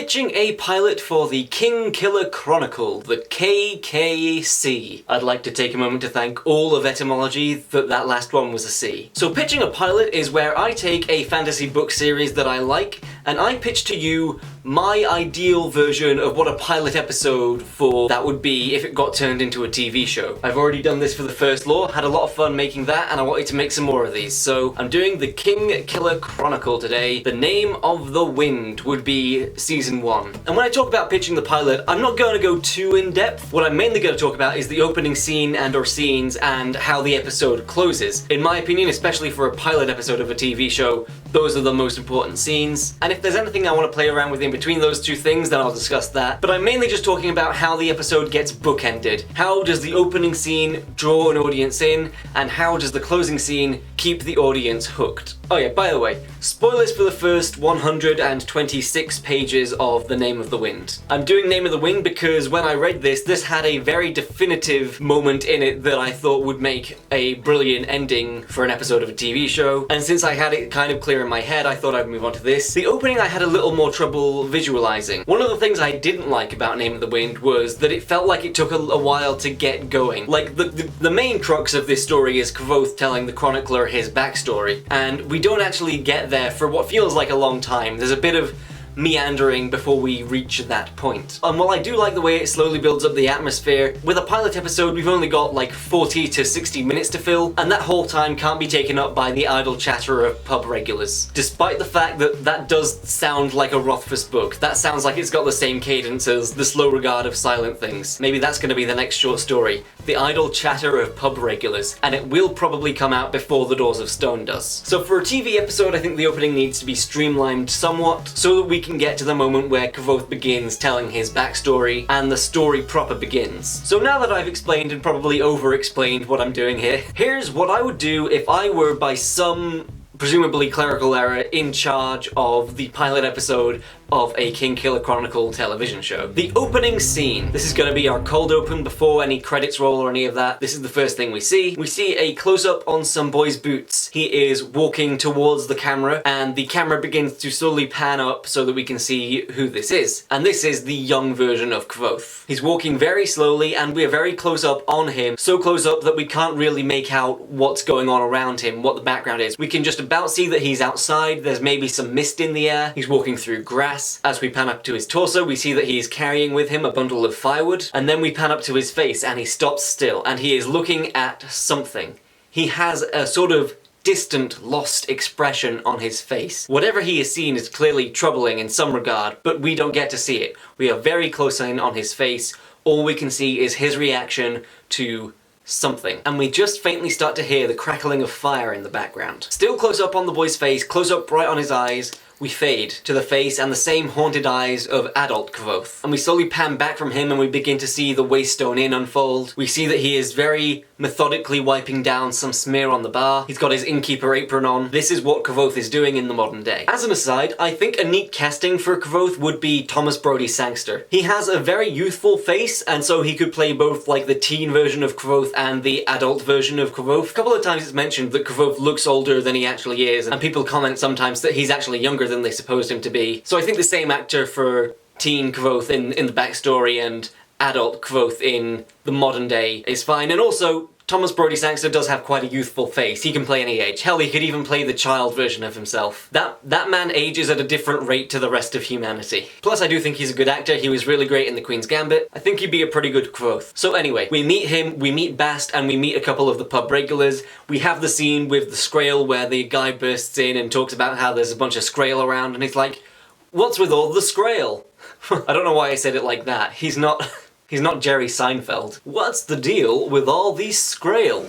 pitching a pilot for the Kingkiller Chronicle, the KKC. I'd like to take a moment to thank all of etymology that last one was a C. So pitching a pilot is where I take a fantasy book series that I like, and I pitch to you my ideal version of what a pilot episode for that would be if it got turned into a TV show. I've already done this for the first lore, had a lot of fun making that, and I wanted to make some more of these. So I'm doing the Kingkiller Chronicle today. The Name of the Wind would be season 1. And when I talk about pitching the pilot, I'm not going to go too in depth. What I'm mainly going to talk about is the opening scene and or scenes and how the episode closes. In my opinion, especially for a pilot episode of a TV show, those are the most important scenes. And if there's anything I want to play around with in between those two things, then I'll discuss that. But I'm mainly just talking about how the episode gets bookended. How does the opening scene draw an audience in, and how does the closing scene keep the audience hooked? Oh yeah, by the way, spoilers for the first 126 pages of The Name of the Wind. I'm doing Name of the Wind because when I read this had a very definitive moment in it that I thought would make a brilliant ending for an episode of a TV show, and since I had it kind of clear in my head, I thought I'd move on to this. The opening I had a little more trouble visualizing. One of the things I didn't like about Name of the Wind was that it felt like it took a while to get going. Like, the main crux of this story is Kvothe telling the chronicler his backstory, and we don't actually get there for what feels like a long time. There's a bit of meandering before we reach that point. And while I do like the way it slowly builds up the atmosphere, with a pilot episode we've only got like 40 to 60 minutes to fill, and that whole time can't be taken up by the idle chatter of pub regulars. Despite the fact that that does sound like a Rothfuss book. That sounds like it's got the same cadence as The Slow Regard of Silent Things. Maybe that's going to be the next short story. The idle chatter of pub regulars, and it will probably come out before The Doors of Stone does. So for a TV episode, I think the opening needs to be streamlined somewhat so that we can get to the moment where Kvothe begins telling his backstory and the story proper begins. So now that I've explained and probably over-explained what I'm doing here, here's what I would do if I were, by some presumably clerical error, in charge of the pilot episode of a Kingkiller Chronicle television show. The opening scene. This is going to be our cold open before any credits roll or any of that. This is the first thing we see. We see a close-up on some boy's boots. He is walking towards the camera, and the camera begins to slowly pan up so that we can see who this is. And this is the young version of Kvothe. He's walking very slowly, and we're very close up on him. So close up that we can't really make out what's going on around him, what the background is. We can just about see that he's outside. There's maybe some mist in the air. He's walking through grass. As we pan up to his torso, we see that he is carrying with him a bundle of firewood, and then we pan up to his face and he stops still, and he is looking at something. He has a sort of distant, lost expression on his face. Whatever he is seeing is clearly troubling in some regard, but we don't get to see it. We are very close in on his face. All we can see is his reaction to something. And we just faintly start to hear the crackling of fire in the background. Still close up on the boy's face, close up right on his eyes, we fade to the face and the same haunted eyes of adult Kvothe. And we slowly pan back from him and we begin to see the Waystone Inn unfold. We see that he is very methodically wiping down some smear on the bar. He's got his innkeeper apron on. This is what Kvothe is doing in the modern day. As an aside, I think a neat casting for Kvothe would be Thomas Brodie Sangster. He has a very youthful face, and so he could play both like the teen version of Kvothe and the adult version of Kvothe. A couple of times it's mentioned that Kvothe looks older than he actually is, and people comment sometimes that he's actually younger than they supposed him to be. So I think the same actor for teen Kvothe in the backstory and adult Kvothe in the modern day is fine. And also, Thomas Brodie Sangster does have quite a youthful face. He can play any age. Hell, he could even play the child version of himself. That man ages at a different rate to the rest of humanity. Plus, I do think he's a good actor. He was really great in The Queen's Gambit. I think he'd be a pretty good Kvothe. So anyway, we meet him, we meet Bast, and we meet a couple of the pub regulars. We have the scene with the Scrael where the guy bursts in and talks about how there's a bunch of Scrael around, and he's like, "What's with all the Scrael?" I don't know why I said it like that. He's not Jerry Seinfeld. What's the deal with all these Scrael?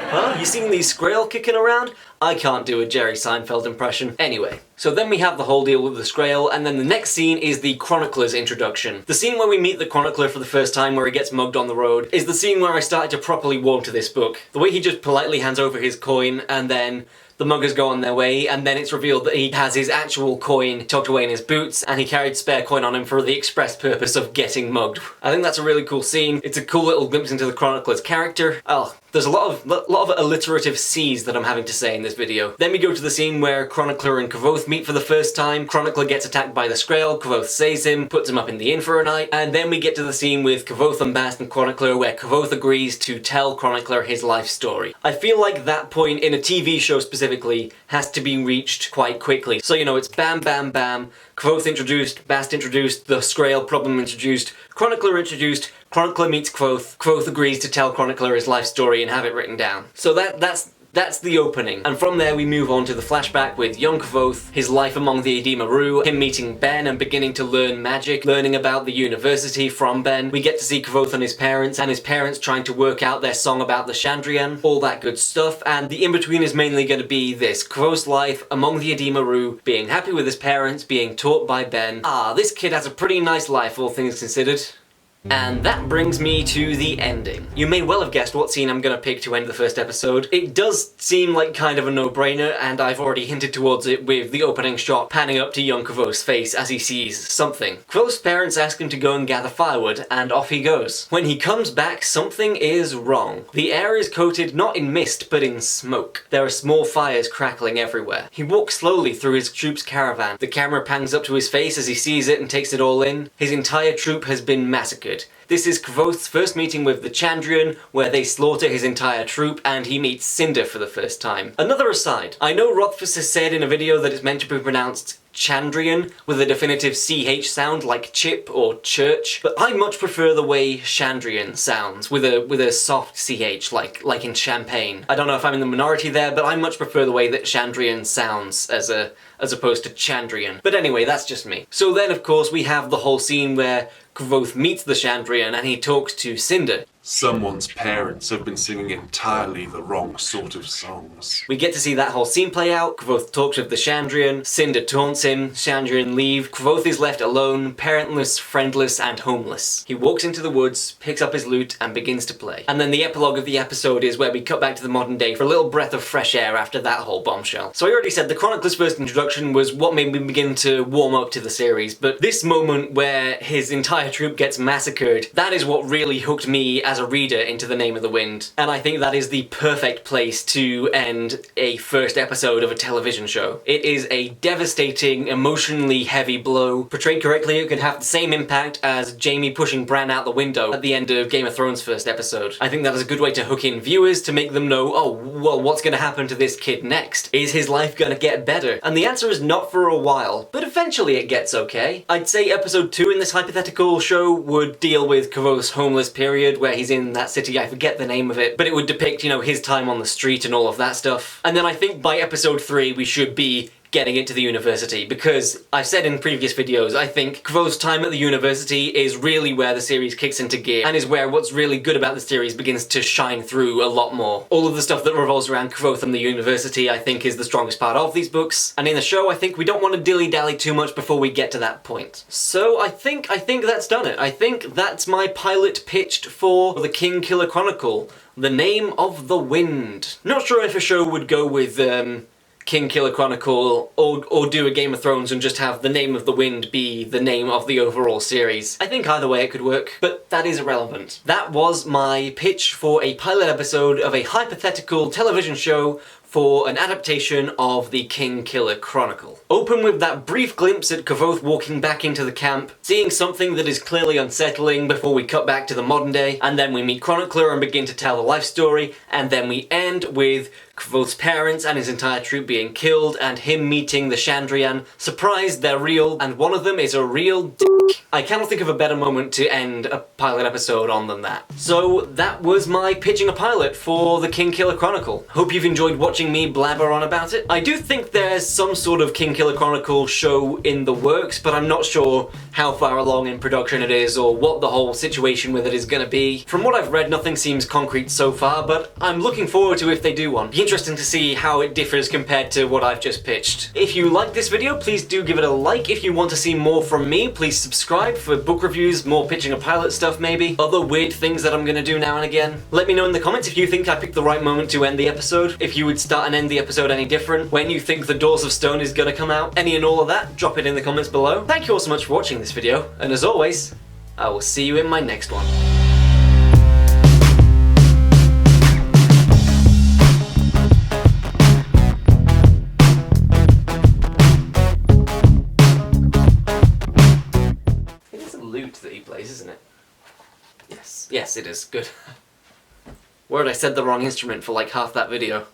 Huh? You seen these Scrael kicking around? I can't do a Jerry Seinfeld impression. Anyway, so then we have the whole deal with the Scrael, and then the next scene is the Chronicler's introduction. The scene where we meet the Chronicler for the first time, where he gets mugged on the road, is the scene where I started to properly warm to this book. The way he just politely hands over his coin, and then the muggers go on their way, and then it's revealed that he has his actual coin tucked away in his boots, and he carried spare coin on him for the express purpose of getting mugged. I think that's a really cool scene. It's a cool little glimpse into the Chronicler's character. Oh, There's a lot of alliterative C's that I'm having to say in this video. Then we go to the scene where Chronicler and Kvothe meet for the first time. Chronicler gets attacked by the Skrael, Kvothe saves him, puts him up in the inn for a night, and then we get to the scene with Kvothe and Bast and Chronicler where Kvothe agrees to tell Chronicler his life story. I feel like that point in a TV show specifically has to be reached quite quickly. So, you know, it's bam, bam, bam, Kvothe introduced, Bast introduced, the Skrael problem introduced, Chronicler introduced, Chronicler meets Kvothe, Kvothe agrees to tell Chronicler his life story and have it written down. So that's the opening. And from there we move on to the flashback with young Kvothe, his life among the Edema Rue, him meeting Ben and beginning to learn magic, learning about the university from Ben. We get to see Kvothe and his parents trying to work out their song about the Chandrian, all that good stuff, and the in-between is mainly going to be this, Kvothe's life among the Edema Rue, being happy with his parents, being taught by Ben. Ah, this kid has a pretty nice life, all things considered. And that brings me to the ending. You may well have guessed what scene I'm gonna pick to end the first episode. It does seem like kind of a no-brainer, and I've already hinted towards it with the opening shot panning up to young Kvothe's face as he sees something. Kvothe's parents ask him to go and gather firewood, and off he goes. When he comes back, something is wrong. The air is coated not in mist, but in smoke. There are small fires crackling everywhere. He walks slowly through his troop's caravan. The camera pans up to his face as he sees it and takes it all in. His entire troop has been massacred. This is Kvothe's first meeting with the Chandrian, where they slaughter his entire troop, and he meets Cinder for the first time. Another aside, I know Rothfuss has said in a video that it's meant to be pronounced Chandrian with a definitive CH sound like chip or church, but I much prefer the way Chandrian sounds with a soft CH like in champagne. I don't know if I'm in the minority there, but I much prefer the way that Chandrian sounds as opposed to Chandrian. But anyway, that's just me. So then of course we have the whole scene where Kvothe meets the Chandrian and he talks to Cinder. Someone's parents have been singing entirely the wrong sort of songs. We get to see that whole scene play out. Kvothe talks with the Chandrian, Cinder taunts him, Chandrian leave, Kvothe is left alone, parentless, friendless, and homeless. He walks into the woods, picks up his lute, and begins to play. And then the epilogue of the episode is where we cut back to the modern day for a little breath of fresh air after that whole bombshell. So I already said the Chronicler's first introduction was what made me begin to warm up to the series, but this moment where his entire troop gets massacred, that is what really hooked me as a reader into The Name of the Wind, and I think that is the perfect place to end a first episode of a television show. It is a devastating, emotionally heavy blow. Portrayed correctly, it could have the same impact as Jaime pushing Bran out the window at the end of Game of Thrones' first episode. I think that is a good way to hook in viewers, to make them know, oh, well, what's gonna happen to this kid next? Is his life gonna get better? And the answer is not for a while, but eventually it gets okay. I'd say episode 2 in this hypothetical show would deal with Kvothe's homeless period, where he's in that city, I forget the name of it, but it would depict, you know, his time on the street and all of that stuff. And then I think by episode 3 we should be getting into the university, because I've said in previous videos, I think Kvothe's time at the university is really where the series kicks into gear, and is where what's really good about the series begins to shine through a lot more. All of the stuff that revolves around Kvothe and the university I think is the strongest part of these books, and in the show I think we don't want to dilly-dally too much before we get to that point. So I think that's done it. I think that's my pilot pitched for the Kingkiller Chronicle, The Name of the Wind. Not sure if a show would go with Kingkiller Chronicle or do a Game of Thrones and just have The Name of the Wind be the name of the overall series. I think either way it could work, but that is irrelevant. That was my pitch for a pilot episode of a hypothetical television show for an adaptation of the Kingkiller Chronicle. Open with that brief glimpse at Kvothe walking back into the camp, seeing something that is clearly unsettling before we cut back to the modern day, and then we meet Chronicler and begin to tell the life story, and then we end with Kvothe's parents and his entire troop being killed, and him meeting the Chandrian, surprised they're real, and one of them is a real dick. I cannot think of a better moment to end a pilot episode on than that. So that was my pitching a pilot for the Kingkiller Chronicle. Hope you've enjoyed watching me blabber on about it. I do think there's some sort of Kingkiller Chronicle show in the works, but I'm not sure how far along in production it is or what the whole situation with it is gonna be. From what I've read, nothing seems concrete so far, but I'm looking forward to if they do one. Be interesting to see how it differs compared to what I've just pitched. If you like this video, please do give it a like. If you want to see more from me, please subscribe for book reviews, more pitching a pilot stuff maybe, other weird things that I'm gonna do now and again. Let me know in the comments if you think I picked the right moment to end the episode, if you would start and end the episode any different, when you think the Doors of Stone is gonna come out, any and all of that, drop it in the comments below. Thank you all so much for watching this video, and as always, I will see you in my next one. flute that he plays, isn't it? Yes. Yes, it is. Good. Word, I said the wrong instrument for like half that video.